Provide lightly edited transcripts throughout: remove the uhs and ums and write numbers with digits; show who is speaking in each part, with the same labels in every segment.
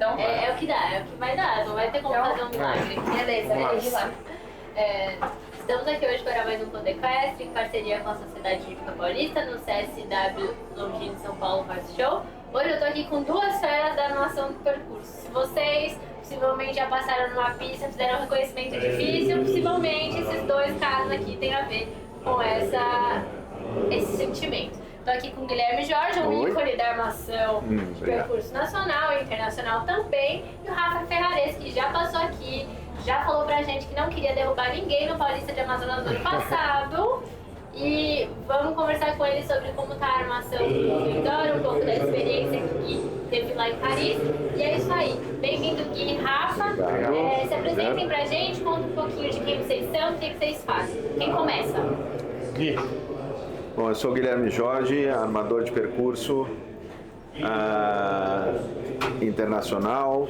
Speaker 1: Então,
Speaker 2: É o que dá, é o que vai dar, não vai ter como fazer um milagre.
Speaker 1: Beleza, vamos lá.
Speaker 2: Estamos aqui hoje para mais um Podecast, em parceria com a Sociedade Hípica Paulista, no CSW Longines São Paulo Horse Show. Hoje eu tô aqui com duas feras da animação do percurso. Se vocês possivelmente já passaram numa pista, fizeram um reconhecimento difícil, possivelmente esses dois caras aqui têm a ver com esse sentimento. Estou aqui com o Guilherme Jorge, um ícone da armação de percurso nacional e internacional também, e o Rafa Ferrares, que já passou aqui, já falou pra gente que não queria derrubar ninguém no Paulista de Amazonas no ano passado. E vamos conversar com ele sobre como tá a armação do indoor, um pouco da experiência que o Gui teve lá em Paris. E é isso aí. Bem-vindo, Gui e Rafa. Se apresentem pra gente, conta um pouquinho de quem vocês são, o que vocês fazem. Quem começa?
Speaker 3: Gui. Bom, eu sou o Guilherme Jorge, armador de percurso internacional.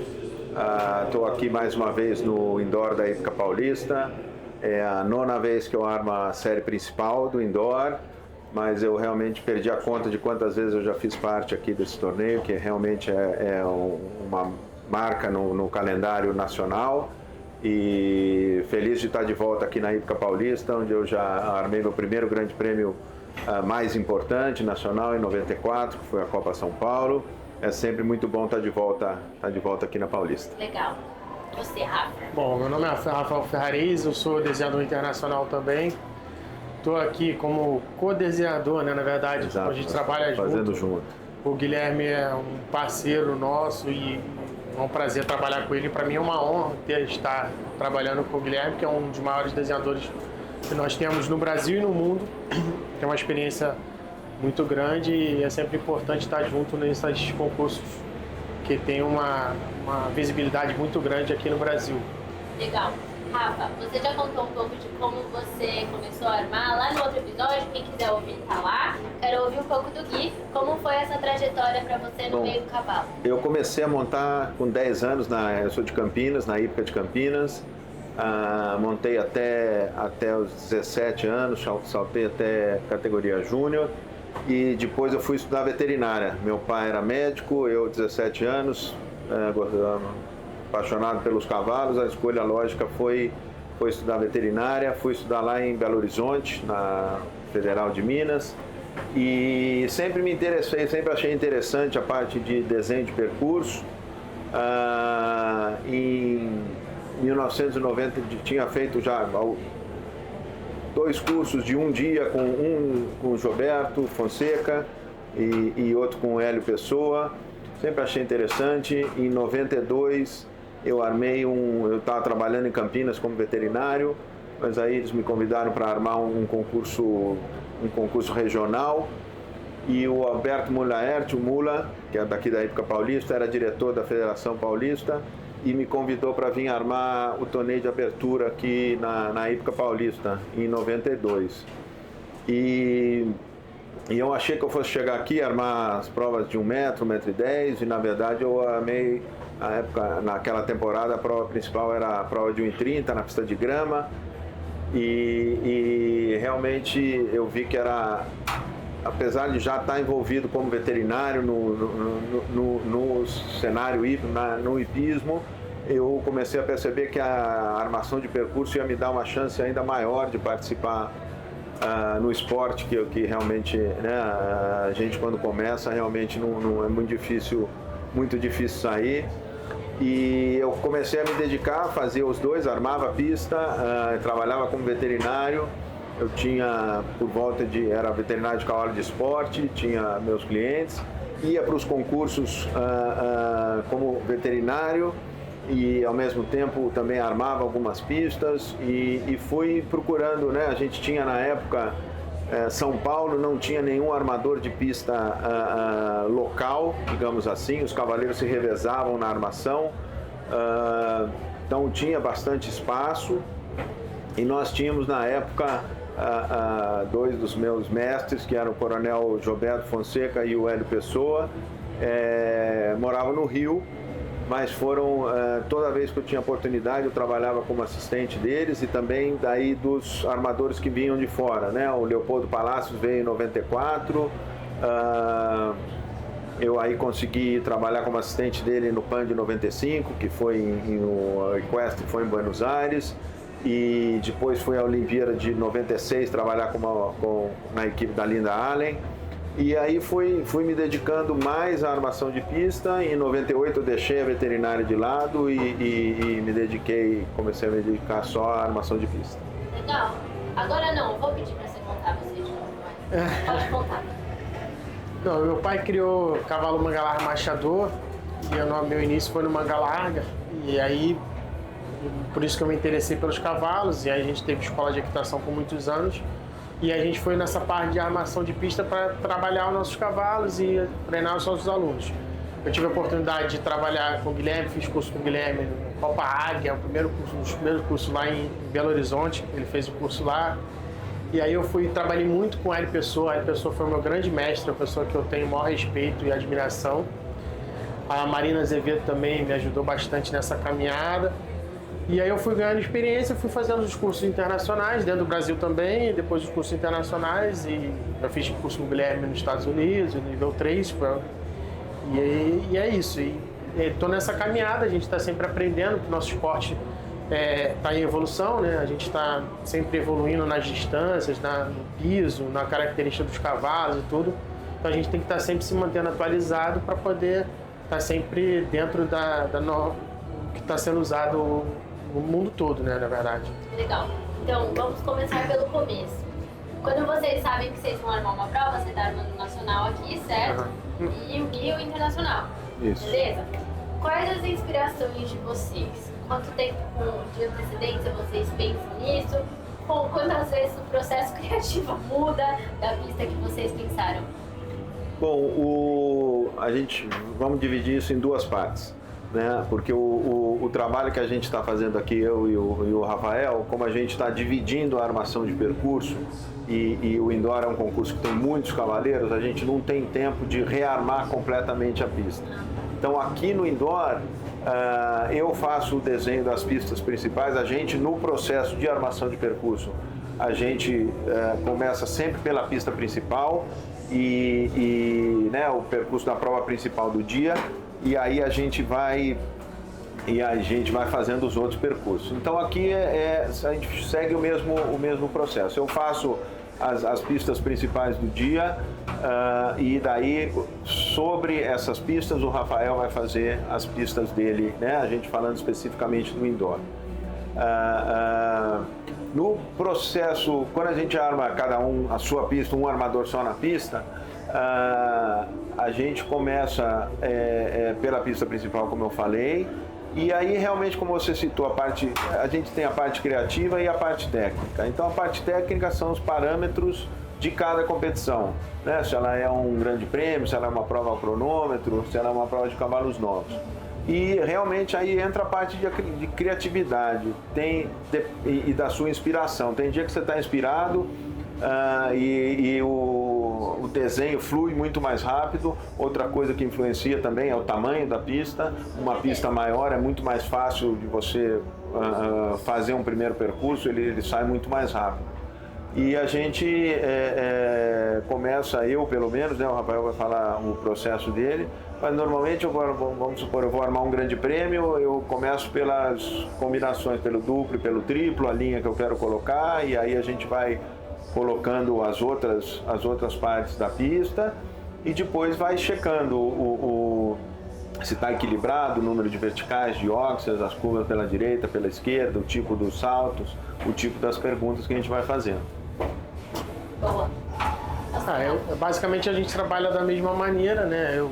Speaker 3: Estou aqui mais uma vez no indoor da Hípica Paulista. É a 9ª vez que eu armo a série principal do indoor, mas eu realmente perdi a conta de quantas vezes eu já fiz parte aqui desse torneio, que realmente é uma marca no calendário nacional. E feliz de estar de volta aqui na Hípica Paulista, onde eu já armei meu primeiro grande prêmio mais importante nacional em 94, que foi a Copa São Paulo. É sempre muito bom estar de volta aqui na Paulista.
Speaker 2: Legal. Você, Rafa?
Speaker 4: Bom, meu nome é Rafael Ferrares, eu sou desenhador internacional também. Estou aqui como co-desenhador, né? Na verdade,
Speaker 3: exato,
Speaker 4: a gente trabalha
Speaker 3: fazendo junto.
Speaker 4: O Guilherme é um parceiro nosso e é um prazer trabalhar com ele. Para mim é uma honra estar trabalhando com o Guilherme, que é um dos maiores desenhadores que nós temos no Brasil e no mundo. Tem uma experiência muito grande e é sempre importante estar junto nesses concursos que tem uma visibilidade muito grande aqui no Brasil.
Speaker 2: Legal. Rafa, você já contou um pouco de como você começou a armar lá no outro episódio, quem quiser ouvir tá lá. Quero ouvir um pouco do Gui, como foi essa trajetória para você no meio do cavalo?
Speaker 3: Eu comecei a montar com 10 anos, eu sou de Campinas, na Hípica de Campinas. Montei até os 17 anos, saltei até categoria júnior. E depois eu fui estudar veterinária. Meu pai era médico, eu 17 anos, apaixonado pelos cavalos. A escolha lógica foi estudar veterinária. Fui estudar lá em Belo Horizonte, na Federal de Minas. E sempre me interessei, sempre achei interessante a parte de desenho de percurso. Em 1990 tinha feito já 2 cursos de um dia, com o Gilberto Fonseca e outro com o Hélio Pessoa. Sempre achei interessante. Em 92 eu armei eu estava trabalhando em Campinas como veterinário, mas aí eles me convidaram para armar um concurso regional. E o Alberto Mulaert, o Mula, que é daqui da Hípica Paulista, era diretor da Federação Paulista, e me convidou para vir armar o torneio de abertura aqui na Hípica Paulista, em 92. E eu achei que eu fosse chegar aqui e armar as provas de 1 metro, 1,10 m, e na verdade eu armei, naquela temporada, a prova principal era a prova de 1,30 m na pista de grama, e realmente eu vi que era, apesar de já estar envolvido como veterinário no cenário no hipismo, eu comecei a perceber que a armação de percurso ia me dar uma chance ainda maior de participar no esporte, que realmente, né, a gente quando começa realmente não é muito difícil sair. E eu comecei a me dedicar, fazia os dois, armava a pista, trabalhava como veterinário. Eu tinha era veterinário de cavalo de esporte, tinha meus clientes, ia para os concursos como veterinário e ao mesmo tempo também armava algumas pistas e fui procurando, né? A gente tinha na época, São Paulo não tinha nenhum armador de pista local, digamos assim, os cavaleiros se revezavam na armação, então tinha bastante espaço e nós tínhamos na época 2 dos meus mestres, que eram o coronel Gilberto Fonseca e o Hélio Pessoa, moravam no Rio, mas foram, toda vez que eu tinha oportunidade, eu trabalhava como assistente deles e também daí dos armadores que vinham de fora, né? O Leopoldo Palacios veio em 94, Eu aí consegui trabalhar como assistente dele no PAN de 95, que foi no Equestre, foi em Buenos Aires, e depois fui à Olimpíada de 96 trabalhar na equipe da Linda Allen. E aí fui me dedicando mais à armação de pista. Em 98 eu deixei a veterinária de lado e comecei a me dedicar só à armação de pista.
Speaker 2: Legal. Agora não, vou pedir para você contar você de novo. Pode contar.
Speaker 4: Não, meu pai criou cavalo manga larga machador e meu início foi no manga larga. E aí, por isso que eu me interessei pelos cavalos. E aí a gente teve escola de equitação por muitos anos. E a gente foi nessa parte de armação de pista para trabalhar os nossos cavalos e treinar os nossos alunos. Eu tive a oportunidade de trabalhar com o Guilherme, fiz curso com o Guilherme no Copa Águia, um dos primeiros cursos lá em Belo Horizonte. Ele fez o curso lá. E aí eu trabalhei muito com a Hélio Pessoa. A Hélio Pessoa foi o meu grande mestre, a pessoa que eu tenho o maior respeito e admiração. A Marina Azevedo também me ajudou bastante nessa caminhada. E aí eu fui ganhando experiência, fui fazendo os cursos internacionais, dentro do Brasil também, e depois os cursos internacionais. E eu fiz curso com o Guilherme nos Estados Unidos, nível 3. E é isso. E estou nessa caminhada, a gente está sempre aprendendo, que o nosso esporte está em evolução, né? A gente está sempre evoluindo nas distâncias, no piso, na característica dos cavalos e tudo. Então a gente tem que estar sempre se mantendo atualizado para poder estar sempre dentro do que está sendo usado no mundo todo, né, na verdade.
Speaker 2: Legal. Então vamos começar pelo começo. Quando vocês sabem que vocês vão armar uma prova, você está armando o nacional aqui, certo? E o guia o internacional.
Speaker 3: Isso.
Speaker 2: Beleza? Quais as inspirações de vocês? Quanto tempo de antecedência vocês pensam nisso? Quantas vezes o processo criativo muda da pista que vocês pensaram?
Speaker 3: Bom, vamos dividir isso em duas partes, né? Porque o trabalho que a gente está fazendo aqui, eu e o Rafael, como a gente está dividindo a armação de percurso e o indoor é um concurso que tem muitos cavaleiros, a gente não tem tempo de rearmar completamente a pista. Então aqui no indoor, eu faço o desenho das pistas principais. A gente, no processo de armação de percurso, a gente começa sempre pela pista principal né, o percurso da prova principal do dia, e aí a gente vai fazendo os outros percursos. Então aqui a gente segue o mesmo processo. Eu faço as pistas principais do dia e daí sobre essas pistas o Rafael vai fazer as pistas dele, né? A gente falando especificamente do indoor. No processo, quando a gente arma cada um a sua pista, um armador só na pista, a gente começa pela pista principal, como eu falei. E aí, realmente, como você citou, a gente tem a parte criativa e a parte técnica. Então, a parte técnica são os parâmetros de cada competição, né? Se ela é um grande prêmio, se ela é uma prova ao cronômetro, se ela é uma prova de cavalos novos. E realmente aí entra a parte de criatividade e da sua inspiração. Tem dia que você está inspirado e o desenho flui muito mais rápido. Outra coisa que influencia também é o tamanho da pista. Uma pista maior é muito mais fácil de você fazer um primeiro percurso, ele sai muito mais rápido. E a gente começa, eu pelo menos, né, o Rafael vai falar o processo dele, mas normalmente vamos supor, eu vou armar um grande prêmio, eu começo pelas combinações, pelo duplo e pelo triplo, a linha que eu quero colocar, e aí a gente vai colocando as outras partes da pista e depois vai checando se está equilibrado, o número de verticais, de óxidas, as curvas pela direita, pela esquerda, o tipo dos saltos, o tipo das perguntas que a gente vai fazendo.
Speaker 2: Boa.
Speaker 4: Basicamente a gente trabalha da mesma maneira, né? Eu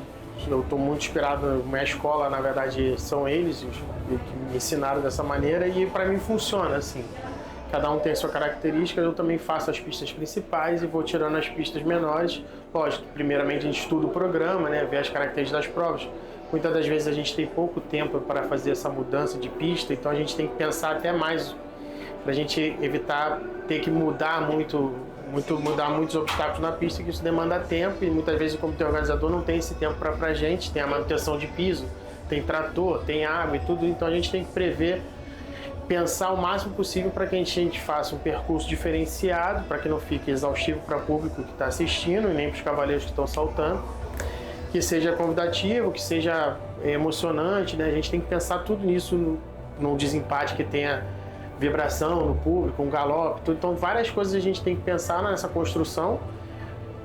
Speaker 4: estou muito inspirado, minha escola, na verdade, são eles que me ensinaram dessa maneira e para mim funciona assim. Cada um tem a sua característica, eu também faço as pistas principais e vou tirando as pistas menores. Lógico, primeiramente a gente estuda o programa, né? Vê as características das provas. Muitas das vezes a gente tem pouco tempo para fazer essa mudança de pista, então a gente tem que pensar até mais para a gente evitar ter que mudar muitos obstáculos na pista, que isso demanda tempo e muitas vezes o comitê organizador não tem esse tempo para a gente, tem a manutenção de piso, tem trator, tem água e tudo, então a gente tem que pensar o máximo possível para que a gente faça um percurso diferenciado, para que não fique exaustivo para o público que está assistindo e nem para os cavaleiros que estão saltando. que seja convidativo, que seja emocionante, né? A gente tem que pensar tudo nisso num desempate que tenha vibração no público, um galope, tudo. Então várias coisas a gente tem que pensar nessa construção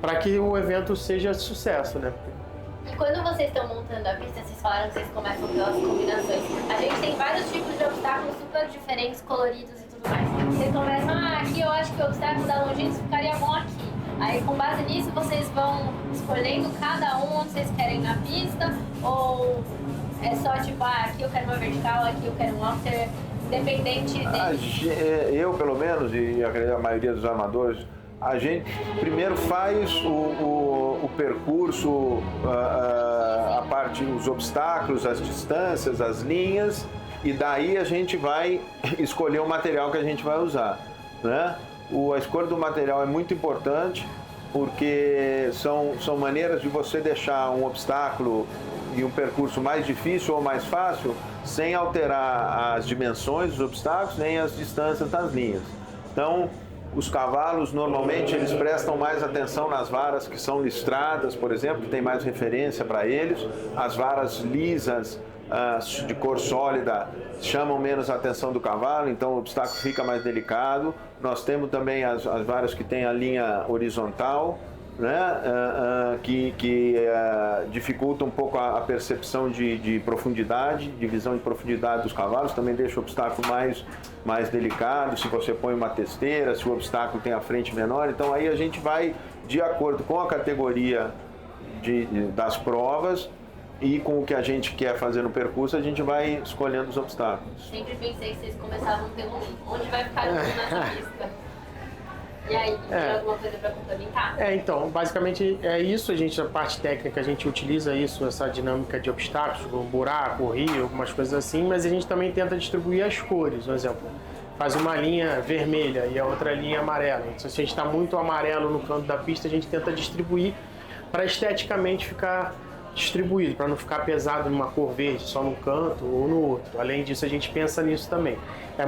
Speaker 4: para que o evento seja sucesso, né?
Speaker 2: E quando vocês estão montando a pista, vocês falaram que vocês começam pelas combinações. A gente tem vários tipos de obstáculos super diferentes, coloridos e tudo mais. Vocês começam, aqui eu acho que o obstáculo da Longines ficaria bom aqui. Aí com base nisso vocês vão escolhendo cada um onde vocês querem na pista, ou é só tipo, aqui eu quero uma vertical, aqui eu quero um after, independente dele?
Speaker 3: Eu, pelo menos, e a maioria dos armadores, a gente primeiro faz o percurso, a parte, os obstáculos, as distâncias, as linhas, e daí a gente vai escolher o material que a gente vai usar, né? A escolha do material é muito importante, porque são maneiras de você deixar um obstáculo e um percurso mais difícil ou mais fácil, sem alterar as dimensões dos obstáculos, nem as distâncias das linhas. Então, os cavalos, normalmente, eles prestam mais atenção nas varas que são listradas, por exemplo, que tem mais referência para eles. As varas lisas, de cor sólida, chamam menos a atenção do cavalo, então o obstáculo fica mais delicado. Nós temos também as varas que têm a linha horizontal, né, que dificulta um pouco a percepção de profundidade, de visão de profundidade dos cavalos, também deixa o obstáculo mais delicado. Se você põe uma testeira, se o obstáculo tem a frente menor, então aí a gente vai de acordo com a categoria das provas e com o que a gente quer fazer no percurso, a gente vai escolhendo os obstáculos.
Speaker 2: Sempre pensei que vocês começavam pelo 1. Onde vai ficar o 1 nessa pista? E aí, tem alguma coisa para complementar?
Speaker 4: Então, basicamente é isso. A parte técnica, a gente utiliza isso, essa dinâmica de obstáculos, um buraco, rio, algumas coisas assim, mas a gente também tenta distribuir as cores. Por exemplo, faz uma linha vermelha e a outra linha amarela. Então, se a gente está muito amarelo no canto da pista, a gente tenta distribuir para esteticamente ficar distribuído, para não ficar pesado numa cor verde, só num canto ou no outro. Além disso, a gente pensa nisso também.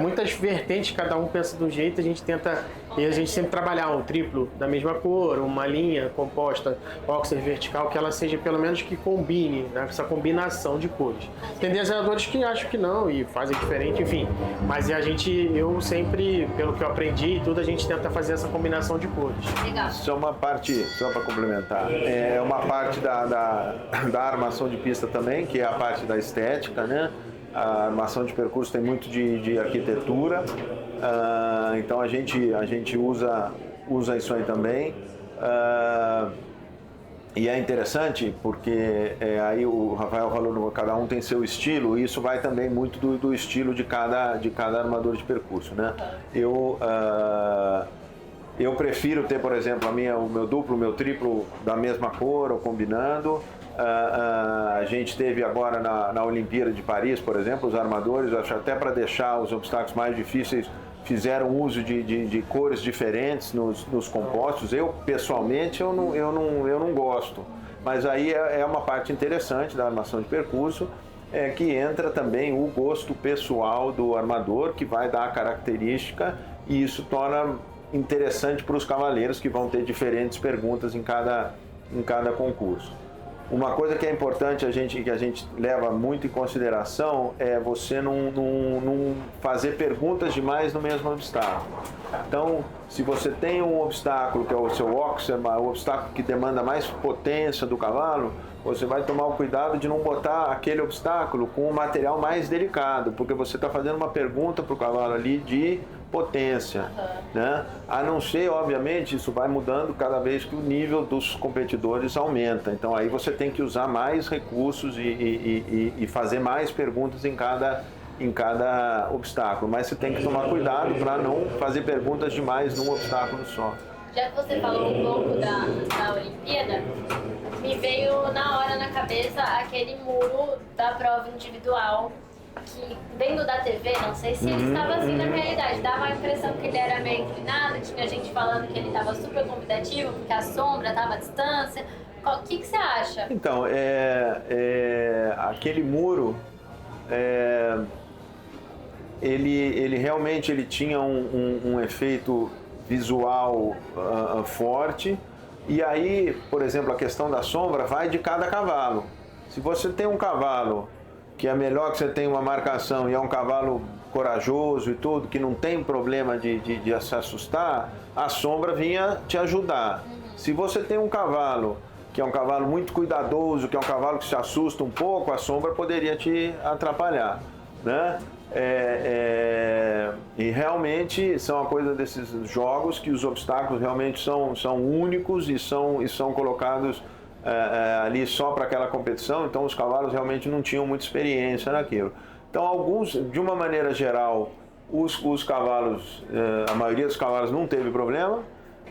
Speaker 4: Muitas vertentes, cada um pensa de um jeito, a gente tenta, e a gente sempre trabalhar um triplo da mesma cor, uma linha composta, boxer vertical, que ela seja pelo menos que combine, né, essa combinação de cores. Tem desenhadores que acham que não e fazem diferente, enfim. Mas eu sempre, pelo que eu aprendi e tudo, a gente tenta fazer essa combinação de cores.
Speaker 2: Legal.
Speaker 3: Isso é uma parte, só para complementar, é uma parte da armação de pista também, que é a parte da estética, né? A armação de percurso tem muito de arquitetura, então a gente usa isso aí também. E é interessante porque aí o Rafael falou, cada um tem seu estilo, e isso vai também muito do estilo de cada armador de percurso, né? Eu prefiro ter, por exemplo, o meu duplo, o meu triplo da mesma cor ou combinando. A gente teve agora na Olimpíada de Paris, por exemplo, os armadores, acho até para deixar os obstáculos mais difíceis, fizeram uso de cores diferentes nos compostos. Eu, pessoalmente, eu não gosto. Mas aí é uma parte interessante da armação de percurso, que entra também o gosto pessoal do armador, que vai dar a característica, e isso torna interessante para os cavaleiros, que vão ter diferentes perguntas em cada concurso. Uma coisa que é importante, que a gente leva muito em consideração, é você não fazer perguntas demais no mesmo obstáculo. Então, se você tem um obstáculo que é o seu oxer, o obstáculo que demanda mais potência do cavalo, você vai tomar o cuidado de não botar aquele obstáculo com um material mais delicado, porque você está fazendo uma pergunta para o cavalo ali de potência, né? A não ser, obviamente, isso vai mudando cada vez que o nível dos competidores aumenta. Então aí você tem que usar mais recursos e fazer mais perguntas em cada obstáculo. Mas você tem que tomar cuidado para não fazer perguntas demais num obstáculo só.
Speaker 2: Já que você falou um pouco da Olimpíada, me veio na hora na cabeça aquele muro da prova individual, que vendo da TV, não sei se ele estava assim na realidade, dava a impressão que ele era meio inclinado, tinha gente falando que ele estava super convidativo, porque a sombra estava à distância. O que você acha?
Speaker 3: Então, aquele muro, ele realmente tinha um efeito visual forte, E aí, por exemplo, a questão da sombra vai de cada cavalo. Se você tem um cavalo que é melhor que você tenha uma marcação e é um cavalo corajoso e tudo, que não tem problema de se assustar, a sombra vinha te ajudar. Se você tem um cavalo que é um cavalo muito cuidadoso, que é um cavalo que se assusta um pouco, a sombra poderia te atrapalhar, né? E realmente são a coisa desses jogos que os obstáculos realmente são únicos e são colocados ali só para aquela competição, então os cavalos realmente não tinham muita experiência naquilo. Então alguns, de uma maneira geral, os cavalos, a maioria dos cavalos não teve problema,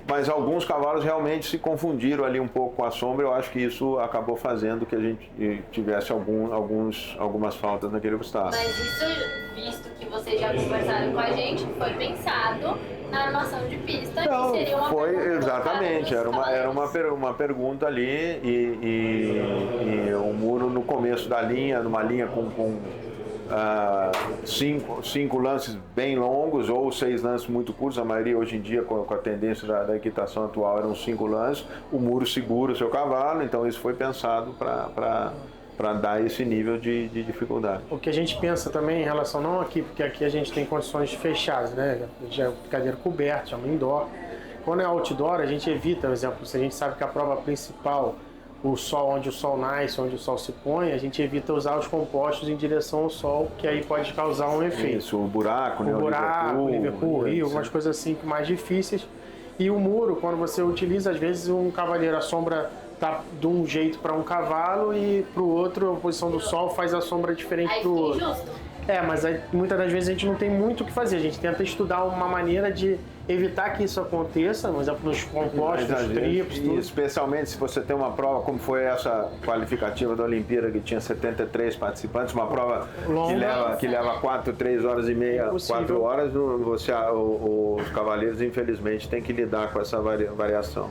Speaker 3: mas alguns cavalos realmente se confundiram ali um pouco com a sombra. Eu acho que isso acabou fazendo que a gente tivesse algumas faltas naquele obstáculo.
Speaker 2: Mas isso, visto que vocês já conversaram com a gente, foi pensado na armação de pista,
Speaker 3: não,
Speaker 2: que seria uma
Speaker 3: foi
Speaker 2: pergunta
Speaker 3: exatamente, era uma pergunta ali e o muro no começo da linha, numa linha com cinco lances bem longos ou 6 lances muito curtos, a maioria hoje em dia com a tendência da equitação atual eram 5 lances, o muro segura o seu cavalo, então isso foi pensado para dar esse nível de dificuldade.
Speaker 4: O que a gente pensa também em relação, não aqui, porque aqui a gente tem condições fechadas, né? Já é cadeira coberta, chama indoor. Quando é outdoor, a gente evita, por exemplo, se a gente sabe que a prova principal, o sol, onde o sol nasce, onde o sol se põe, a gente evita usar os compostos em direção ao sol, que aí pode causar um efeito.
Speaker 3: Isso, o buraco, né?
Speaker 4: O Liverpool, Rio, algumas coisas assim mais difíceis. E o muro, quando você utiliza, às vezes um cavaleiro, a sombra tá de um jeito para um cavalo e para o outro, a posição do sol faz a sombra diferente para o outro.
Speaker 2: Injusto.
Speaker 4: Mas aí, muitas das vezes a gente não tem muito o que fazer, a gente tenta estudar uma maneira de evitar que isso aconteça, por exemplo, nos compostos, nos triplos, tudo.
Speaker 3: Especialmente se você tem uma prova como foi essa qualificativa da Olimpíada, que tinha 73 participantes, uma prova que leva 3 horas e meia, 4 horas, os cavaleiros infelizmente têm que lidar com essa variação.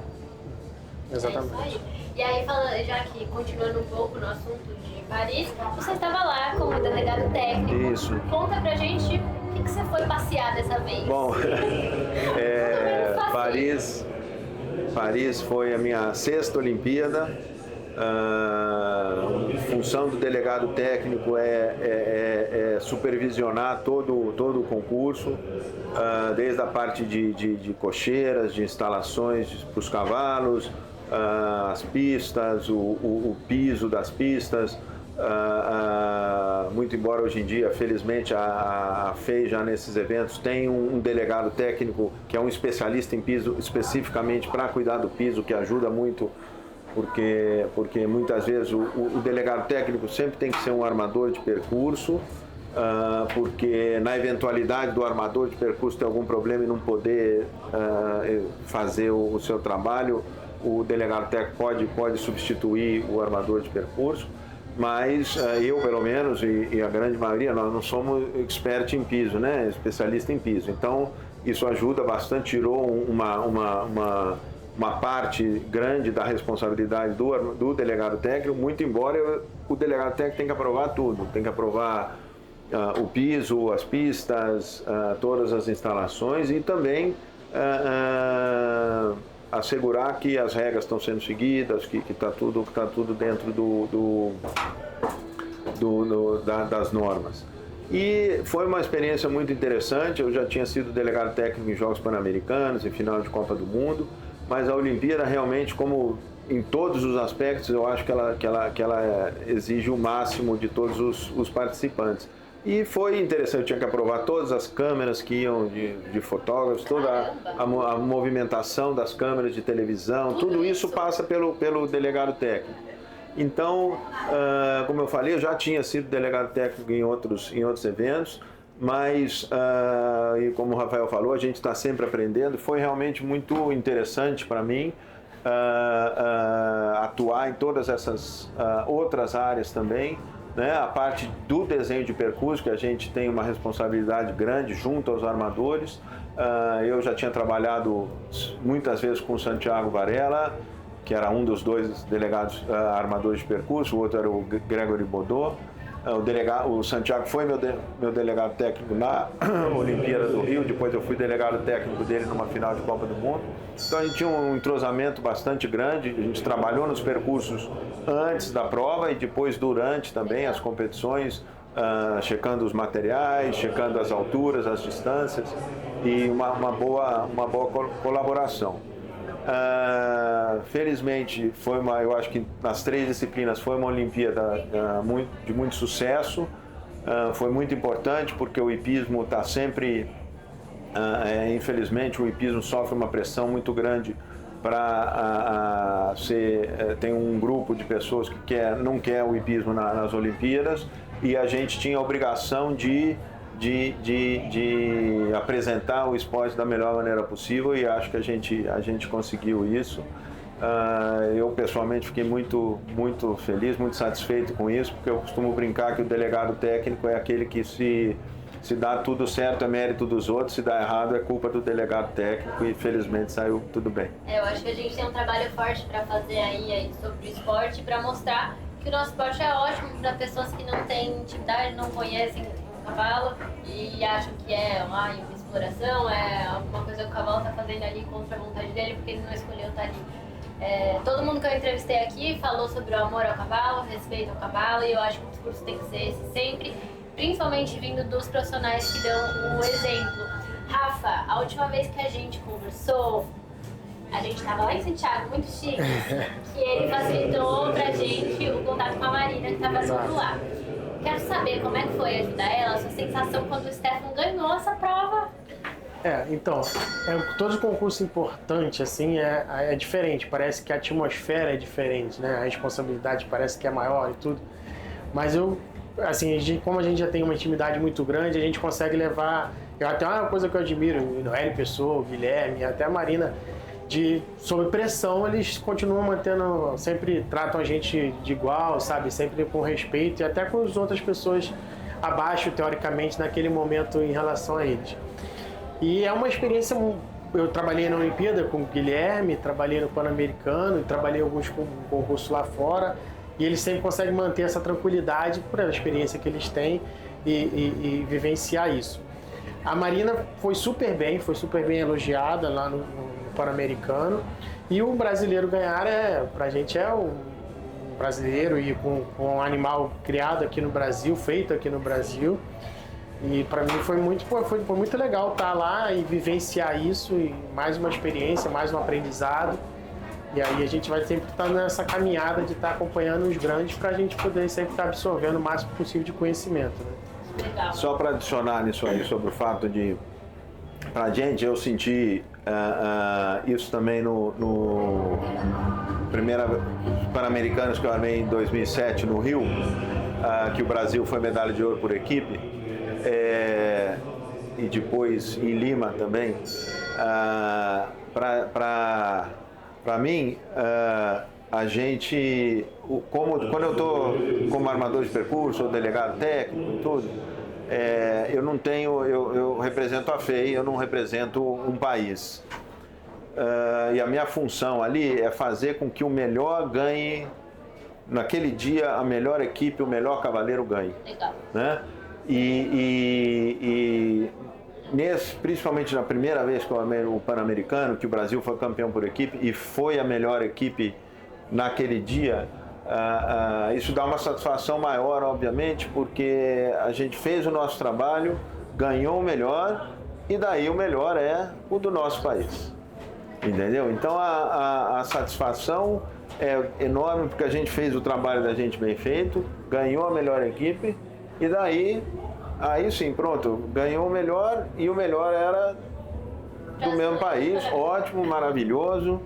Speaker 4: Exatamente.
Speaker 2: E aí, já que continuando um pouco no assunto de Paris, você estava lá como delegado técnico.
Speaker 3: Isso.
Speaker 2: Conta pra gente o que você foi passear dessa vez.
Speaker 3: Bom, Paris foi a minha 6ª Olimpíada. A função do delegado técnico é supervisionar todo o concurso, desde a parte de cocheiras, de instalações para os cavalos, as pistas, o piso das pistas. Muito embora hoje em dia, felizmente, a FEI já nesses eventos tem um delegado técnico que é um especialista em piso especificamente para cuidar do piso, que ajuda muito, porque muitas vezes o delegado técnico sempre tem que ser um armador de percurso, porque na eventualidade do armador de percurso ter algum problema e não poder fazer o seu trabalho, o delegado técnico pode substituir o armador de percurso, mas eu, pelo menos, e a grande maioria, nós não somos expert em piso, né? Especialista em piso. Então, isso ajuda bastante, tirou uma parte grande da responsabilidade do delegado técnico, muito embora o delegado técnico tenha que aprovar tudo, tem que aprovar o piso, as pistas, todas as instalações e também assegurar que as regras estão sendo seguidas, que está tudo dentro das normas. E foi uma experiência muito interessante. Eu já tinha sido delegado técnico em Jogos Pan-Americanos, em final de Copa do Mundo, mas a Olimpíada realmente, como em todos os aspectos, eu acho que ela exige o máximo de todos os participantes. E foi interessante, eu tinha que aprovar todas as câmeras que iam de fotógrafos, toda a movimentação das câmeras de televisão, tudo isso passa pelo delegado técnico. Então, como eu falei, eu já tinha sido delegado técnico em outros eventos, mas, e como o Rafael falou, a gente está sempre aprendendo. Foi realmente muito interessante para mim atuar em todas essas outras áreas também. Né, a parte do desenho de percurso, que a gente tem uma responsabilidade grande junto aos armadores. Eu já tinha trabalhado muitas vezes com o Santiago Varela, que era um dos 2 delegados armadores de percurso, o outro era o Gregory Baudot. O Santiago foi meu delegado técnico na Olimpíada do Rio, depois eu fui delegado técnico dele numa final de Copa do Mundo. Então a gente tinha um entrosamento bastante grande, a gente trabalhou nos percursos antes da prova e depois durante também as competições, checando os materiais, checando as alturas, as distâncias e uma boa colaboração. Felizmente eu acho que nas 3 disciplinas foi uma Olimpíada de muito sucesso. Foi muito importante porque o hipismo está sempre, infelizmente o hipismo sofre uma pressão muito grande para tem um grupo de pessoas que não quer o hipismo nas Olimpíadas e a gente tinha a obrigação de apresentar o esporte da melhor maneira possível e acho que a gente conseguiu isso. Eu pessoalmente fiquei muito feliz, muito satisfeito com isso, porque eu costumo brincar que o delegado técnico é aquele que se dá tudo certo é mérito dos outros, se dá errado é culpa do delegado técnico e felizmente saiu tudo bem.
Speaker 2: Eu acho que a gente tem um trabalho forte para fazer aí sobre o esporte, para mostrar que o nosso esporte é ótimo para pessoas que não têm intimidade, não conhecem cavalo e acham que é uma exploração, é alguma coisa que o cavalo está fazendo ali contra a vontade dele porque ele não escolheu estar ali. Todo mundo que eu entrevistei aqui falou sobre o amor ao cavalo, o respeito ao cavalo e eu acho que o discurso tem que ser esse sempre, principalmente vindo dos profissionais que dão o exemplo. Rafa, a última vez que a gente conversou, a gente estava lá em Santiago, muito chique, que ele facilitou pra gente o contato com a Marina que estava vindo lá. Quero saber como é que foi ajudar ela, a sua sensação quando o Stefan ganhou essa prova.
Speaker 4: Então, todo concurso importante, assim, é diferente. Parece que a atmosfera é diferente, né? A responsabilidade parece que é maior e tudo. Mas como a gente já tem uma intimidade muito grande, a gente consegue levar... Até uma coisa que eu admiro, o Noélio Pessoa, o Guilherme, até a Marina, sob pressão, eles continuam mantendo, sempre tratam a gente de igual, sabe? Sempre com respeito e até com as outras pessoas abaixo, teoricamente, naquele momento em relação a eles. E é uma experiência, eu trabalhei na Olimpíada com o Guilherme, trabalhei no Pan-Americano, trabalhei em alguns concursos lá fora e eles sempre conseguem manter essa tranquilidade por a experiência que eles têm e vivenciar isso. A Marina foi super bem elogiada lá no Pan-Americano e o brasileiro ganhar pra gente é um brasileiro e com um animal criado aqui no Brasil, feito aqui no Brasil e para mim foi muito legal estar lá e vivenciar isso e mais uma experiência, mais um aprendizado e aí a gente vai sempre estar nessa caminhada de estar acompanhando os grandes para a gente poder sempre estar absorvendo o máximo possível de conhecimento, né?
Speaker 2: Legal.
Speaker 3: Só para adicionar nisso aí sobre o fato de pra gente eu senti isso também no primeira Pan-Americanos que eu armei em 2007 no Rio, que o Brasil foi medalha de ouro por equipe, e depois em Lima também. Para mim, a gente, quando eu estou como armador de percurso ou delegado técnico e tudo, eu não tenho, eu represento a FEI, eu não represento um país. E a minha função ali é fazer com que o melhor ganhe, naquele dia, a melhor equipe, o melhor cavaleiro ganhe.
Speaker 2: Legal.
Speaker 3: Né? Principalmente na primeira vez que eu armei o Pan-Americano, que o Brasil foi campeão por equipe e foi a melhor equipe naquele dia, isso dá uma satisfação maior, obviamente, porque a gente fez o nosso trabalho, ganhou o melhor e daí o melhor é o do nosso país. Entendeu? Então a satisfação é enorme porque a gente fez o trabalho da gente bem feito, ganhou a melhor equipe e daí, aí sim, pronto, ganhou o melhor e o melhor era do mesmo país, ótimo, maravilhoso.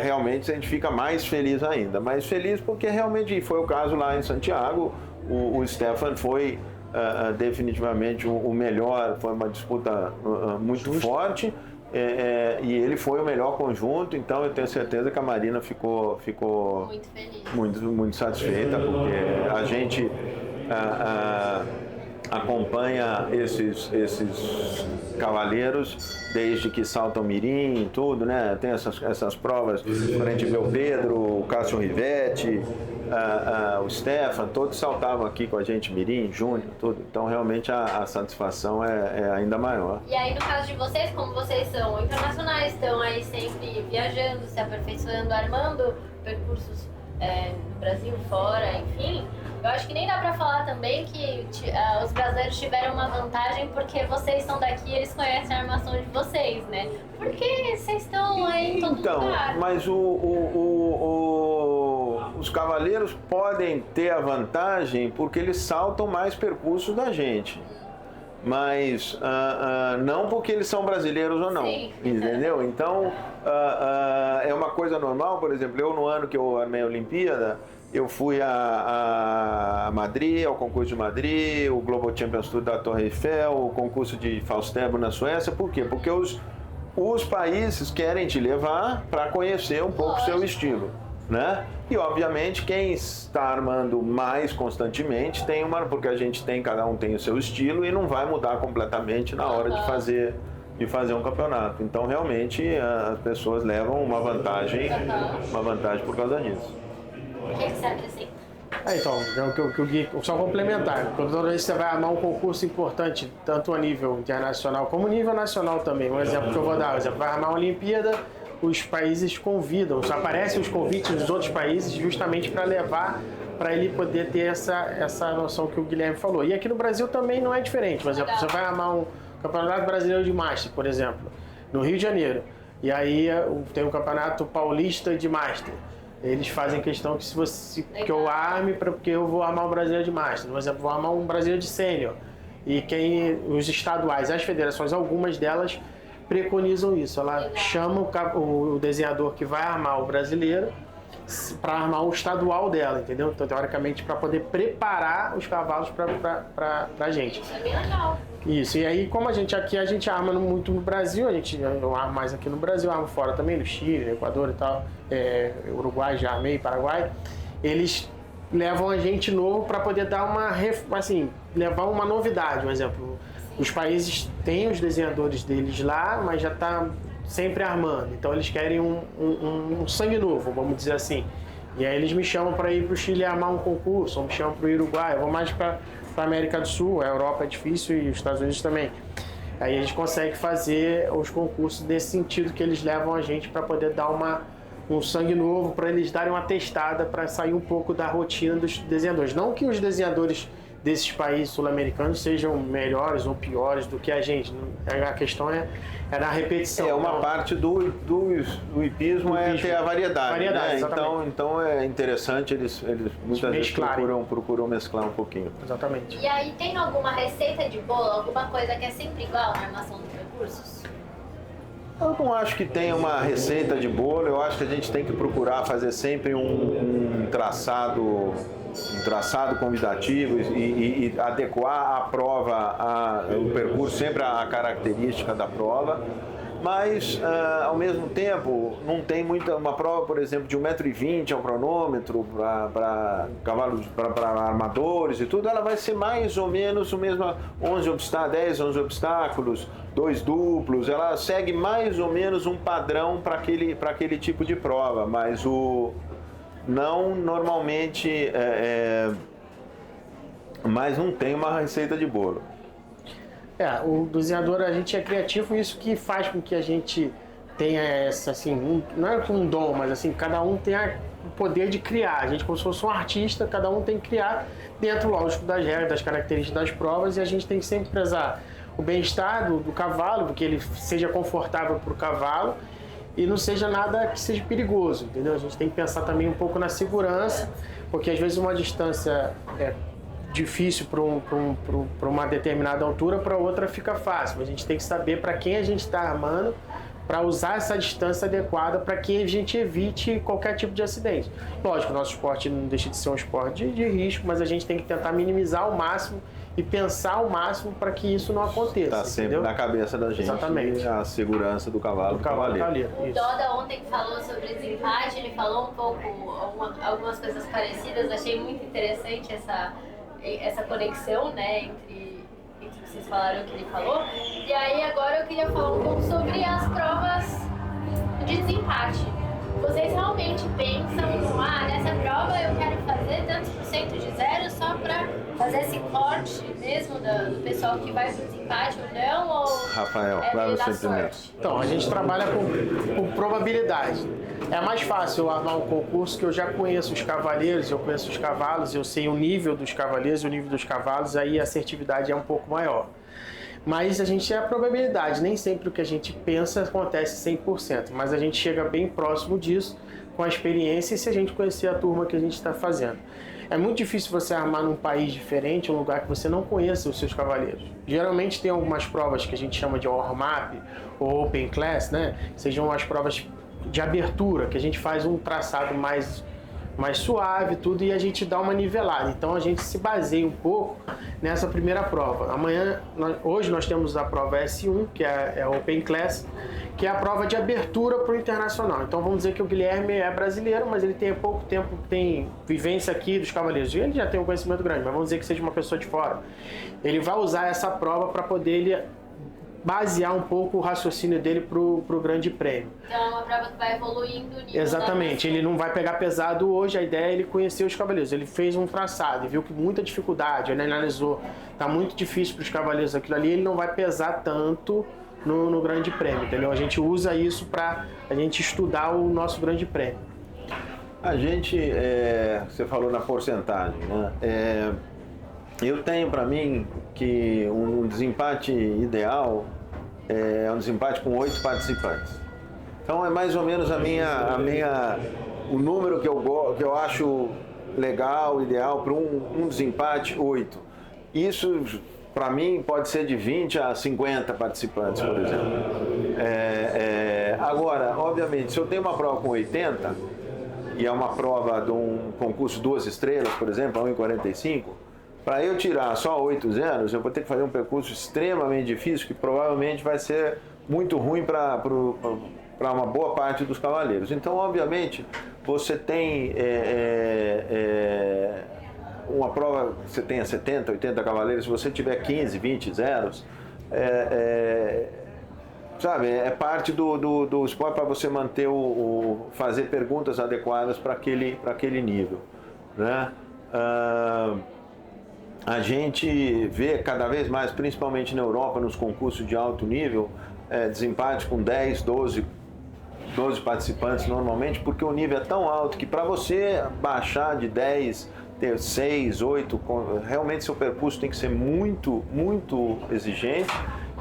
Speaker 3: Realmente a gente fica mais feliz ainda, mais feliz porque realmente foi o caso lá em Santiago, o Stefan foi definitivamente o melhor, foi uma disputa muito forte e ele foi o melhor conjunto, então eu tenho certeza que a Marina ficou
Speaker 2: muito feliz,
Speaker 3: muito satisfeita, porque a gente acompanha esses cavaleiros desde que saltam mirim e tudo, né? Tem essas provas, quando a gente vê o Pedro, o Cássio Rivetti, o Stefan, todos saltavam aqui com a gente, Mirim, Júnior, tudo. Então, realmente, a satisfação é ainda maior.
Speaker 2: E aí, no caso de vocês, como vocês são internacionais, estão aí sempre viajando, se aperfeiçoando, armando percursos no Brasil, fora, enfim, eu acho que nem dá pra falar também que os brasileiros tiveram uma vantagem porque vocês são daqui e eles conhecem a armação de vocês, né? Porque vocês estão aí em todo lugar.
Speaker 3: Mas os cavaleiros podem ter a vantagem porque eles saltam mais percursos da gente. Mas não porque eles são brasileiros ou não,
Speaker 2: Sim.
Speaker 3: Entendeu? Então, é uma coisa normal. Por exemplo, eu no ano que eu armei a Olimpíada, eu fui a Madrid, ao concurso de Madrid, o Global Champions Tour da Torre Eiffel, o concurso de Falsterbo na Suécia. Por quê? Porque os países querem te levar para conhecer um pouco o seu estilo, né? E obviamente quem está armando mais constantemente tem porque cada um tem o seu estilo e não vai mudar completamente na hora de fazer um campeonato. Então realmente as pessoas levam uma vantagem por causa disso.
Speaker 2: O que você acrescenta?
Speaker 4: Então, que o Gui, só complementar, toda vez que você vai armar um concurso importante, tanto a nível internacional como a nível nacional também, um exemplo que eu vou dar, por exemplo, vai armar uma Olimpíada, os países convidam, só aparecem os convites dos outros países justamente para levar, para ele poder ter essa noção que o Guilherme falou. E aqui no Brasil também não é diferente, por exemplo, você vai armar um Campeonato Brasileiro de Master, por exemplo, no Rio de Janeiro, e aí tem um Campeonato Paulista de Master. Eles fazem questão que eu arme porque eu vou armar um brasileiro de Master. Por exemplo, vou armar um brasileiro de Sênior. E os estaduais, as federações, algumas delas preconizam isso. Ela chama o desenhador que vai armar o brasileiro para armar o estadual dela, entendeu? Então, teoricamente, para poder preparar os cavalos para a gente.
Speaker 2: Isso é bem legal.
Speaker 4: Isso, e aí como a gente arma muito no Brasil, eu armo mais aqui no Brasil, armo fora também, no Chile, no Equador e tal, Uruguai, já armei, Paraguai, eles levam a gente novo para poder dar levar uma novidade, por exemplo, os países têm os desenhadores deles lá, mas já tá sempre armando, então eles querem um sangue novo, vamos dizer assim, e aí eles me chamam para ir para o Chile armar um concurso, ou me chamam para o Uruguai, eu vou mais para a América do Sul, a Europa é difícil e os Estados Unidos também. Aí a gente consegue fazer os concursos nesse sentido que eles levam a gente para poder dar um sangue novo, para eles darem uma testada, para sair um pouco da rotina dos desenhadores. Não que os desenhadores desses países sul-americanos sejam melhores ou piores do que a gente. A questão é na repetição.
Speaker 3: Uma parte do hipismo ter a variedade, né? Então é interessante, eles muitas vezes procuram mesclar um pouquinho.
Speaker 4: Exatamente.
Speaker 2: E aí, tem alguma receita de bolo, alguma coisa que é sempre igual na armação dos percursos?
Speaker 3: Eu não acho que tenha uma receita de bolo, eu acho que a gente tem que procurar fazer sempre um traçado convidativo e adequar a prova, o percurso sempre à característica da prova, mas ao mesmo tempo não tem uma prova, por exemplo, de 1,20 m ao cronômetro para cavalos, para armadores e tudo, ela vai ser mais ou menos o mesmo, 10, 11 obstáculos, 2 duplos, ela segue mais ou menos um padrão para aquele tipo de prova, mas não normalmente, mas não tem uma receita de bolo.
Speaker 4: O desenhador, a gente é criativo, isso que faz com que a gente tenha essa, assim, não é um dom, mas assim, cada um tem o poder de criar. A gente, como se fosse um artista, cada um tem que criar dentro, lógico, das regras, das características das provas, e a gente tem que sempre prezar o bem-estar do cavalo, que ele seja confortável para o cavalo, e não seja nada que seja perigoso, entendeu? A gente tem que pensar também um pouco na segurança, porque às vezes uma distância é difícil para uma determinada altura, para outra fica fácil. A gente tem que saber para quem a gente está armando, para usar essa distância adequada para que a gente evite qualquer tipo de acidente. Lógico, o nosso esporte não deixa de ser um esporte de risco, mas a gente tem que tentar minimizar ao máximo e pensar ao máximo para que isso não aconteça. Está
Speaker 3: sempre na cabeça da gente.
Speaker 4: Exatamente.
Speaker 3: A segurança do cavalo.
Speaker 2: O Doda ontem falou sobre desempate, ele falou um pouco, algumas coisas parecidas, achei muito interessante essa conexão, né, entre o que vocês falaram e o que ele falou. E aí agora eu queria falar um pouco sobre as provas de desempate. vocês realmente pensam, nessa prova eu quero fazer tantos por cento de zero só para fazer esse corte mesmo do pessoal que vai pro desempate ou não? Ou
Speaker 3: Rafael,
Speaker 2: é meio da
Speaker 3: sorte?
Speaker 4: Então, a gente trabalha com probabilidade. É mais fácil eu armar um concurso que eu já conheço os cavaleiros, eu conheço os cavalos, eu sei o nível dos cavaleiros, o nível dos cavalos, aí a assertividade é um pouco maior. Mas a gente é a probabilidade, nem sempre o que a gente pensa acontece 100%, mas a gente chega bem próximo disso com a experiência e se a gente conhecer a turma que a gente está fazendo. É muito difícil você armar num país diferente, um lugar que você não conheça os seus cavaleiros. Geralmente tem algumas provas que a gente chama de warm-up ou open class, né? Sejam as provas de abertura, que a gente faz um traçado mais suave, tudo, e a gente dá uma nivelada. Então a gente se baseia um pouco nessa primeira prova. Hoje nós temos a prova S1, que é a Open Class, que é a prova de abertura para o internacional. Então vamos dizer que o Guilherme é brasileiro, mas ele tem pouco tempo, tem vivência aqui dos cavaleiros. Ele já tem um conhecimento grande, mas vamos dizer que seja uma pessoa de fora. Ele vai usar essa prova para poder basear um pouco o raciocínio dele pro Grande Prêmio.
Speaker 2: Então é uma prova que vai evoluindo o nível.
Speaker 4: Exatamente, ele não vai pegar pesado hoje, a ideia é ele conhecer os cavaleiros. Ele fez um traçado e viu que muita dificuldade, ele analisou, tá muito difícil para os cavaleiros aquilo ali, ele não vai pesar tanto no Grande Prêmio, entendeu? A gente usa isso para a gente estudar o nosso Grande Prêmio.
Speaker 3: A gente, você falou na porcentagem, né? Eu tenho para mim que um desempate ideal é um desempate com 8 participantes. Então é mais ou menos o número que eu acho legal, ideal para um desempate, 8. Isso para mim pode ser de 20 a 50 participantes, por exemplo. Agora, obviamente, se eu tenho uma prova com 80 e é uma prova de um concurso 2 estrelas, por exemplo, a 1,45, para eu tirar só 8 zeros, eu vou ter que fazer um percurso extremamente difícil, que provavelmente vai ser muito ruim para uma boa parte dos cavaleiros. Então, obviamente, você tem uma prova que você tenha 70, 80 cavaleiros, se você tiver 15, 20 zeros, sabe, é parte do esporte para você manter fazer perguntas adequadas para aquele nível, né? A gente vê cada vez mais, principalmente na Europa, nos concursos de alto nível, desempate com 10, 12 participantes normalmente, porque o nível é tão alto que para você baixar de 10, ter 6, 8, realmente seu percurso tem que ser muito, muito exigente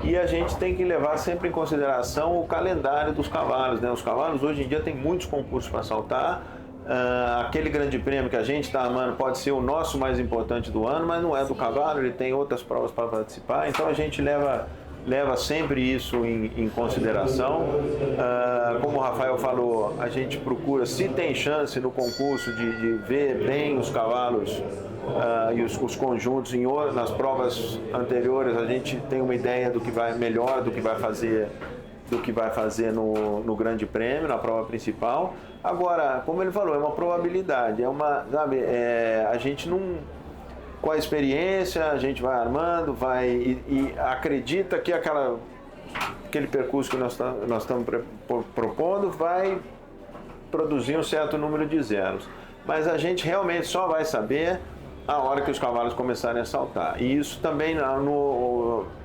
Speaker 3: e a gente tem que levar sempre em consideração o calendário dos cavalos, né? Os cavalos hoje em dia tem muitos concursos para saltar. Aquele Grande Prêmio que a gente está armando pode ser o nosso mais importante do ano, mas não é do cavalo, ele tem outras provas para participar, então a gente leva sempre isso em consideração. Como o Rafael falou, a gente procura, se tem chance no concurso, de ver bem os cavalos e os conjuntos nas provas anteriores, a gente tem uma ideia do que vai melhor, do que vai fazer no Grande Prêmio, na prova principal. Agora, como ele falou, é uma probabilidade, a gente não, com a experiência, a gente vai armando, e acredita que aquele percurso que nós estamos propondo vai produzir um certo número de zeros. Mas a gente realmente só vai saber a hora que os cavalos começarem a saltar. E isso também,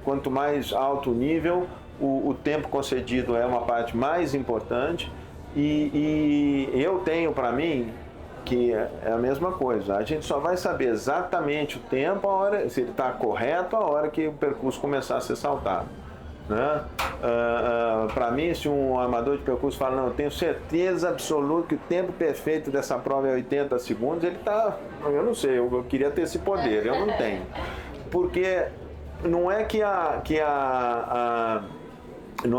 Speaker 3: quanto mais alto o nível, o tempo concedido é uma parte mais importante. E eu tenho para mim que é a mesma coisa. A gente só vai saber exatamente o tempo, se ele está correto, a hora que o percurso começar a ser saltado, né? Para mim, se um armador de percurso fala, não, eu tenho certeza absoluta que o tempo perfeito dessa prova é 80 segundos, ele está, eu não sei, eu queria ter esse poder, eu não tenho. Porque não é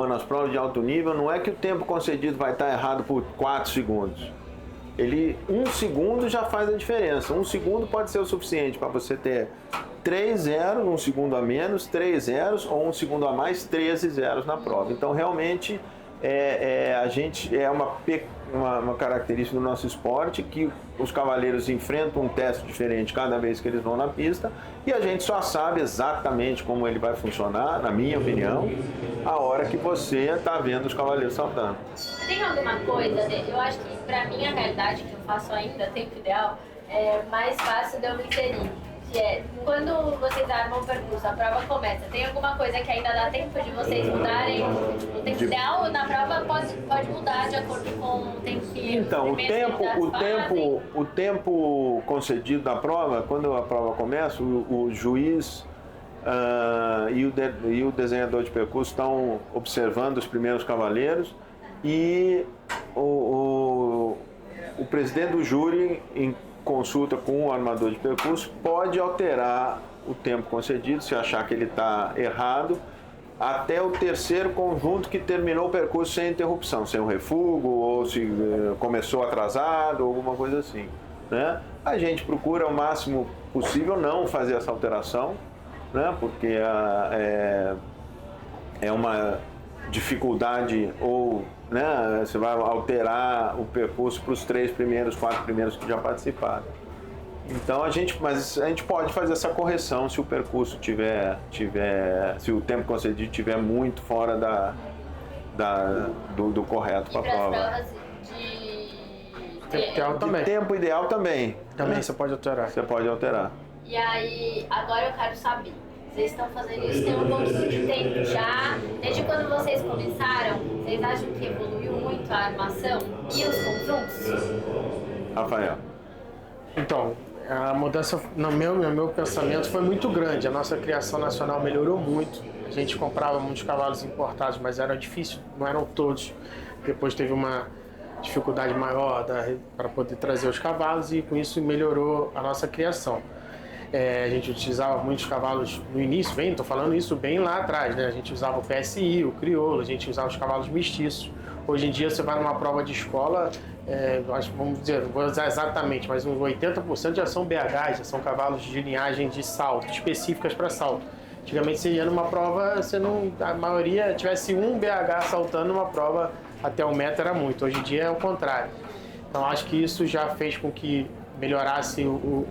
Speaker 3: nas provas de alto nível, não é que o tempo concedido vai estar errado por 4 segundos. 1 segundo já faz a diferença. 1 segundo pode ser o suficiente para você ter 3 zeros, 1 segundo a menos, 3 zeros, ou 1 segundo a mais, 13 zeros na prova. Então, realmente, a gente uma característica do nosso esporte que os cavaleiros enfrentam um teste diferente cada vez que eles vão na pista e a gente só sabe exatamente como ele vai funcionar, na minha opinião, a hora que você está vendo os cavaleiros saltando.
Speaker 2: Tem alguma coisa, eu acho que pra mim a realidade que eu faço ainda, tempo ideal, é mais fácil de eu me inserir. Que é, quando vocês armam o percurso, a prova começa, tem alguma coisa que ainda dá tempo de vocês mudarem? O tempo ideal na prova pode mudar de acordo com o tempo que
Speaker 3: Então,
Speaker 2: fazem.
Speaker 3: o tempo concedido da prova, quando a prova começa, o juiz e o desenhador de percurso estão observando os primeiros cavaleiros e o presidente do júri, em consulta com o armador de percurso, pode alterar o tempo concedido, se achar que ele está errado, até o terceiro conjunto que terminou o percurso sem interrupção, sem um refúgio, ou se começou atrasado, alguma coisa assim, né? A gente procura o máximo possível não fazer essa alteração, né? Porque é uma dificuldade, ou né, você vai alterar o percurso para os 4 primeiros que já participaram. Então a gente pode fazer essa correção se o percurso se o tempo concedido estiver muito fora do correto para a prova.
Speaker 4: Também.
Speaker 3: Tempo ideal também.
Speaker 4: Também você pode alterar.
Speaker 3: Você pode alterar.
Speaker 2: E aí, agora eu quero saber, vocês estão fazendo isso tem um pouquinho de tempo já, desde quando vocês começaram, vocês acham que evoluiu muito a armação e os conjuntos?
Speaker 3: Rafael.
Speaker 4: Então, a mudança no meu pensamento foi muito grande. A nossa criação nacional melhorou muito. A gente comprava muitos cavalos importados, mas era difícil, não eram todos. Depois teve uma dificuldade maior para poder trazer os cavalos e com isso melhorou a nossa criação. A gente utilizava muitos cavalos no início, estou falando isso bem lá atrás, né? A gente usava o PSI, o crioulo, a gente usava os cavalos mestiços. Hoje em dia você vai numa prova de escola, vamos dizer, não vou usar exatamente, mas uns 80% já são BHs, já são cavalos de linhagem de salto, específicas para salto. Antigamente você ia numa prova, a maioria tivesse um BH saltando numa prova até 1 metro era muito, hoje em dia é o contrário. Então acho que isso já fez com que melhorasse o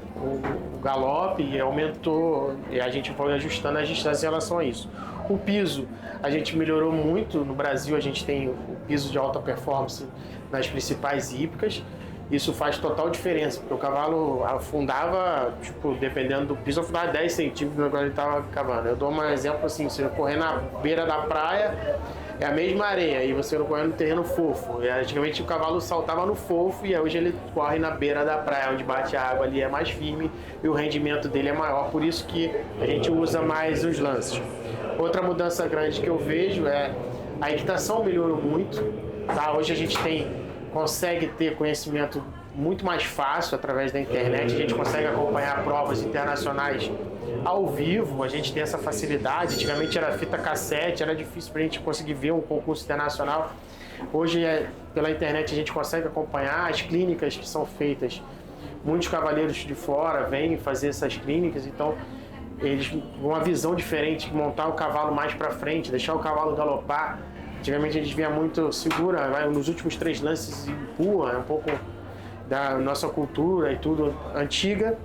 Speaker 4: galope e aumentou, e a gente foi ajustando as distâncias em relação a isso. O piso, a gente melhorou muito. No Brasil a gente tem o piso de alta performance nas principais hípicas. Isso faz total diferença, porque o cavalo afundava, dependendo do piso, afundava 10 centímetros quando ele estava cavando. Eu dou um exemplo assim, você correr na beira da praia, é a mesma areia, e você corre no terreno fofo. E, antigamente o cavalo saltava no fofo e hoje ele corre na beira da praia, onde bate a água ali, é mais firme e o rendimento dele é maior, por isso que a gente usa mais os lances. Outra mudança grande que eu vejo é a equitação melhorou muito, tá? Hoje a gente consegue ter conhecimento muito mais fácil através da internet, a gente consegue acompanhar provas internacionais ao vivo, a gente tem essa facilidade. Antigamente era fita cassete, era difícil para a gente conseguir ver um concurso internacional. Hoje, pela internet, a gente consegue acompanhar as clínicas que são feitas. Muitos cavaleiros de fora vêm fazer essas clínicas, então eles uma visão diferente, montar o cavalo mais para frente, deixar o cavalo galopar. Antigamente a gente via muito segura, nos últimos 3 lances empurra, é um pouco da nossa cultura e tudo antiga.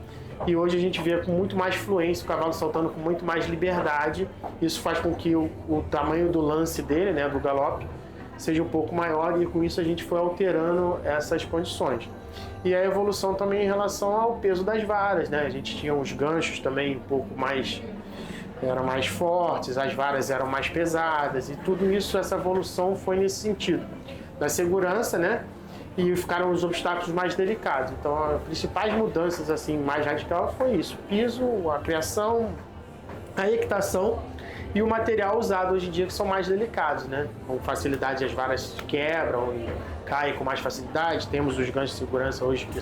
Speaker 4: E hoje a gente vê com muito mais fluência o cavalo saltando com muito mais liberdade. Isso faz com que o tamanho do lance dele, né, do galope, seja um pouco maior, e com isso a gente foi alterando essas condições. E a evolução também em relação ao peso das varas, né? A gente tinha os ganchos também um pouco mais, eram mais fortes, as varas eram mais pesadas, e tudo isso, essa evolução foi nesse sentido da segurança, né? E ficaram os obstáculos mais delicados. Então, as principais mudanças assim mais radical foi isso: piso, a criação, a equitação e o material usado hoje em dia, que são mais delicados, né? Com facilidade as varas quebram e caem com mais facilidade. Temos os ganchos de segurança hoje que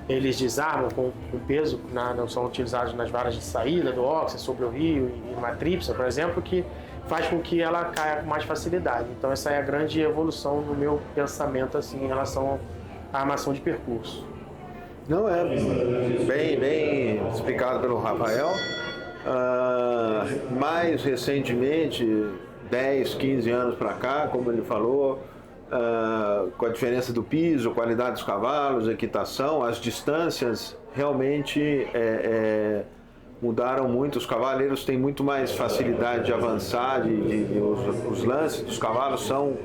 Speaker 4: eles desarmam com peso, não são utilizados nas varas de saída do óxido sobre o rio e uma tripsa, por exemplo, que faz com que ela caia com mais facilidade. Então essa é a grande evolução no meu pensamento assim, em relação à armação de percurso.
Speaker 3: Não, é bem explicado pelo Rafael. Mais recentemente, 10, 15 anos para cá, como ele falou, com a diferença do piso, qualidade dos cavalos, equitação, as distâncias realmente mudaram muito. Os cavaleiros têm muito mais facilidade de avançar, os lances dos cavalos são...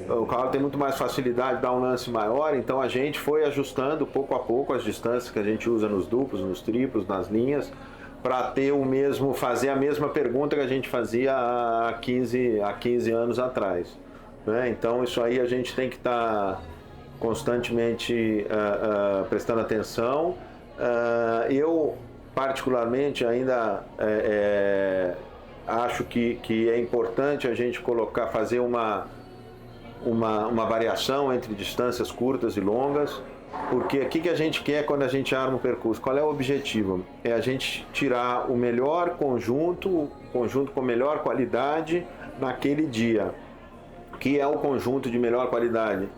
Speaker 3: O cavalo tem muito mais facilidade de dar um lance maior, então a gente foi ajustando pouco a pouco as distâncias que a gente usa nos duplos, nos triplos, nas linhas, para ter fazer a mesma pergunta que a gente fazia há 15 anos atrás, né? Então isso aí a gente tem que estar constantemente prestando atenção. Eu particularmente ainda acho que é importante a gente fazer uma variação entre distâncias curtas e longas, porque o que a gente quer quando a gente arma um percurso? Qual é o objetivo? É a gente tirar o melhor conjunto, o conjunto com melhor qualidade naquele dia. O que é o conjunto de melhor qualidade?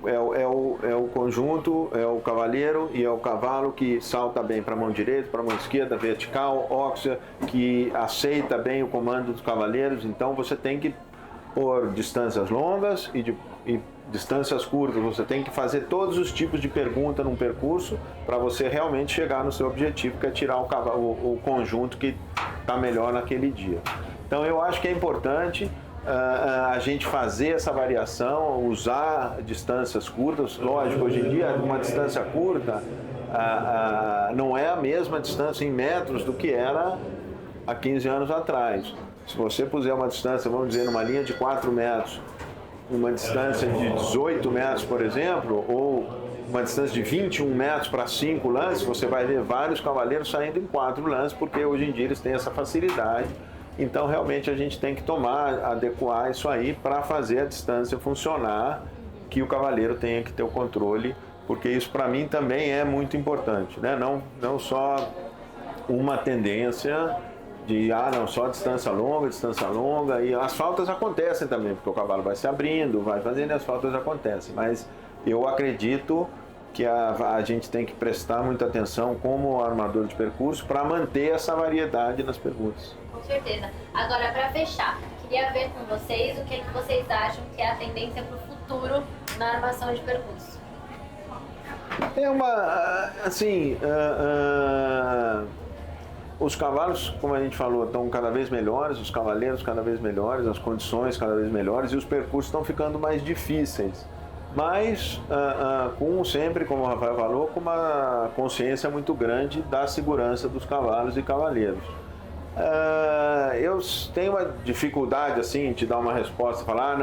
Speaker 3: É o conjunto, é o cavaleiro e é o cavalo que salta bem para a mão direita, para a mão esquerda, vertical, óxia, que aceita bem o comando dos cavaleiros. Então você tem que por distâncias longas e distâncias curtas, você tem que fazer todos os tipos de pergunta num percurso para você realmente chegar no seu objetivo, que é tirar o conjunto que está melhor naquele dia. Então eu acho que é importante a gente fazer essa variação, usar distâncias curtas. Lógico, hoje em dia uma distância curta não é a mesma distância em metros do que era há 15 anos atrás. Se você puser uma distância, vamos dizer, numa linha de 4 metros, uma distância de 18 metros, por exemplo, ou uma distância de 21 metros para 5 lances, você vai ver vários cavaleiros saindo em 4 lances, porque hoje em dia eles têm essa facilidade. Então, realmente, a gente tem que adequar isso aí para fazer a distância funcionar, que o cavaleiro tenha que ter o controle, porque isso, para mim, também é muito importante, né? Não só uma tendência de, não, só distância longa, e as faltas acontecem também, porque o cavalo vai se abrindo, vai fazendo e as faltas acontecem, mas eu acredito que a gente tem que prestar muita atenção como armador de percurso para manter essa variedade nas perguntas.
Speaker 2: Com certeza. Agora, para fechar, queria ver com vocês o que vocês acham que é a tendência para o futuro na armação de percurso.
Speaker 3: Os cavalos, como a gente falou, estão cada vez melhores, os cavaleiros cada vez melhores, as condições cada vez melhores e os percursos estão ficando mais difíceis. Mas, sempre, como o Rafael falou, com uma consciência muito grande da segurança dos cavalos e cavaleiros. Eu tenho uma dificuldade assim, de dar uma resposta, falar,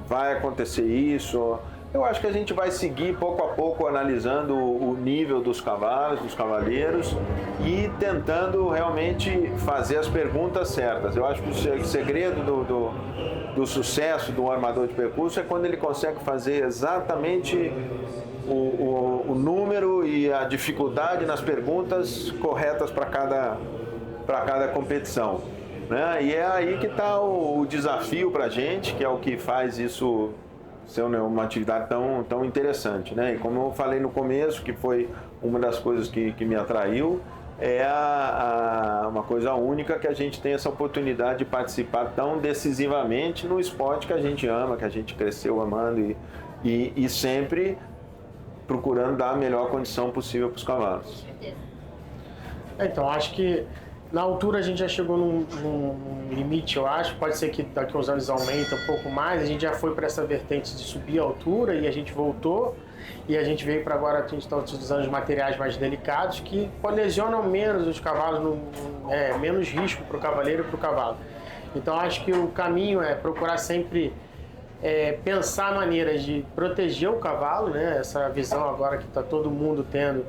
Speaker 3: vai acontecer isso. Eu acho que a gente vai seguir pouco a pouco analisando o nível dos cavalos, dos cavaleiros e tentando realmente fazer as perguntas certas. Eu acho que o segredo do sucesso do armador de percurso é quando ele consegue fazer exatamente o número e a dificuldade nas perguntas corretas para cada competição, né? E é aí que está o desafio para a gente, que é o que faz isso ser uma atividade tão interessante, né? E como eu falei no começo, que foi uma das coisas que me atraiu, é uma coisa única que a gente tem essa oportunidade de participar tão decisivamente no esporte que a gente ama, que a gente cresceu amando e sempre procurando dar a melhor condição possível para os cavalos.
Speaker 4: Então, acho que na altura a gente já chegou num limite, eu acho. Pode ser que daqui a uns anos aumente um pouco mais. A gente já foi para essa vertente de subir a altura e a gente voltou. E a gente veio para agora, a gente está utilizando os materiais mais delicados que lesionam menos os cavalos, menos risco para o cavaleiro e para o cavalo. Então acho que o caminho é procurar sempre pensar maneiras de proteger o cavalo, né? Essa visão agora que está todo mundo tendo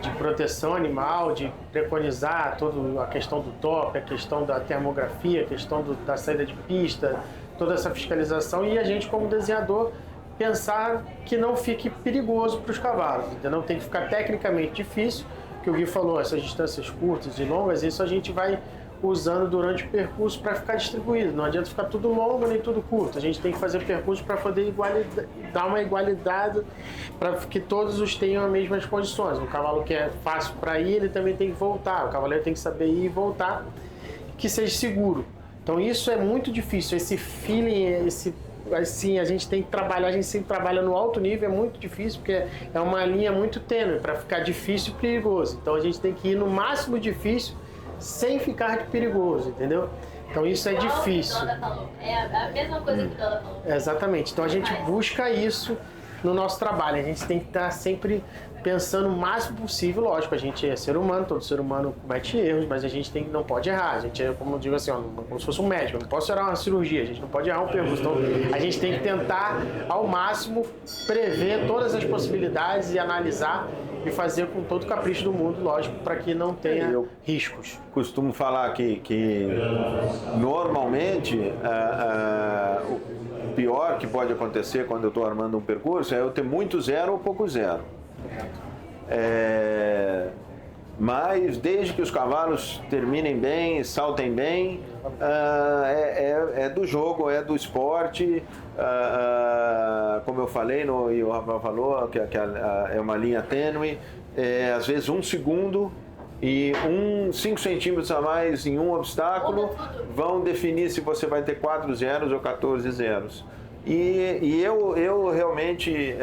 Speaker 4: de proteção animal, de preconizar toda a questão do top, a questão da termografia, a questão da saída de pista, toda essa fiscalização, e a gente como desenhador pensar que não fique perigoso para os cavalos, não tem que ficar tecnicamente difícil, que o Gui falou, essas distâncias curtas e longas, isso a gente vai usando durante o percurso para ficar distribuído. Não adianta ficar tudo longo nem tudo curto. A gente tem que fazer percurso para poder dar uma igualdade, para que todos tenham as mesmas condições. Um cavalo que é fácil para ir, ele também tem que voltar. O cavaleiro tem que saber ir e voltar, que seja seguro. Então isso é muito difícil, esse feeling, assim, a gente tem que trabalhar, a gente sempre trabalha no alto nível, é muito difícil, porque é uma linha muito tênue para ficar difícil e perigoso. Então a gente tem que ir no máximo difícil sem ficar de perigoso, entendeu? Então isso é difícil.
Speaker 2: Que o Doda falou. É a mesma coisa que o Doda falou.
Speaker 4: Exatamente. Então a gente busca isso no nosso trabalho. A gente tem que estar sempre pensando o máximo possível. Lógico, a gente é ser humano, todo ser humano comete erros, mas a gente não pode errar. A gente é, como eu digo assim, ó, como se fosse um médico. Eu não posso errar uma cirurgia, a gente não pode errar um percurso. Então a gente tem que tentar ao máximo prever todas as possibilidades e analisar e fazer com todo o capricho do mundo, lógico, para que não tenha riscos.
Speaker 3: Costumo falar que normalmente o pior que pode acontecer quando eu estou armando um percurso é eu ter muito zero ou pouco zero. Mas desde que os cavalos terminem bem, saltem bem, é do jogo, é do esporte. Como eu falei, e o Rafael falou, que é uma linha tênue, às vezes 1 segundo e 5 centímetros a mais em um obstáculo vão definir se você vai ter 4 zeros ou 14 zeros. E eu realmente,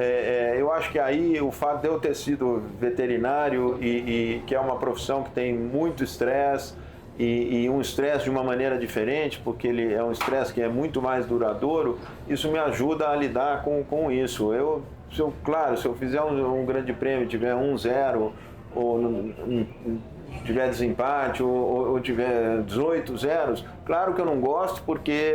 Speaker 3: eu acho que aí o fato de eu ter sido veterinário e que é uma profissão que tem muito estresse e um estresse de uma maneira diferente, porque ele é um estresse que é muito mais duradouro, isso me ajuda a lidar com isso. Claro, se eu fizer um grande prêmio e tiver 1-0 ou tiver desempate ou tiver 18 zeros, claro que eu não gosto porque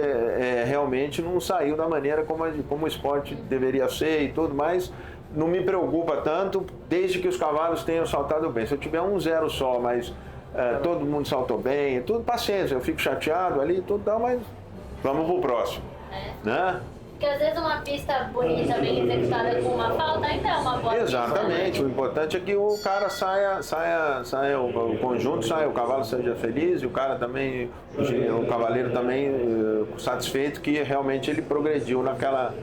Speaker 3: realmente não saiu da maneira como o esporte deveria ser e tudo, mas não me preocupa tanto desde que os cavalos tenham saltado bem. Se eu tiver 1-0 só, mas todo mundo saltou bem, tudo paciência, eu fico chateado ali, tudo dá, mas vamos pro próximo, né?
Speaker 2: Porque às vezes uma pista bonita, bem executada com uma falta, ainda é uma boa
Speaker 3: Exatamente,
Speaker 2: pista, né?
Speaker 3: O importante é que o cara saia o conjunto saia, o cavalo seja feliz e o cara também, o cavaleiro também satisfeito que realmente ele progrediu naquela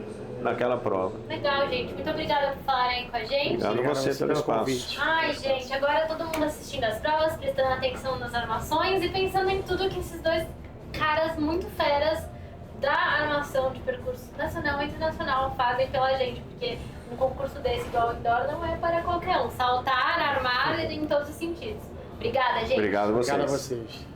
Speaker 3: prova.
Speaker 2: Legal, gente. Muito obrigada por falarem com a gente.
Speaker 3: Obrigado a você pelo espaço.
Speaker 2: Ai, gente, agora todo mundo assistindo as provas, prestando atenção nas armações e pensando em tudo que esses dois caras muito feras da armação de percurso nacional e internacional fazem pela gente, porque um concurso desse igual o indoor não é para qualquer um. Saltar, armar em todos os sentidos. Obrigada, gente.
Speaker 3: Obrigado a vocês.
Speaker 4: Obrigado a vocês.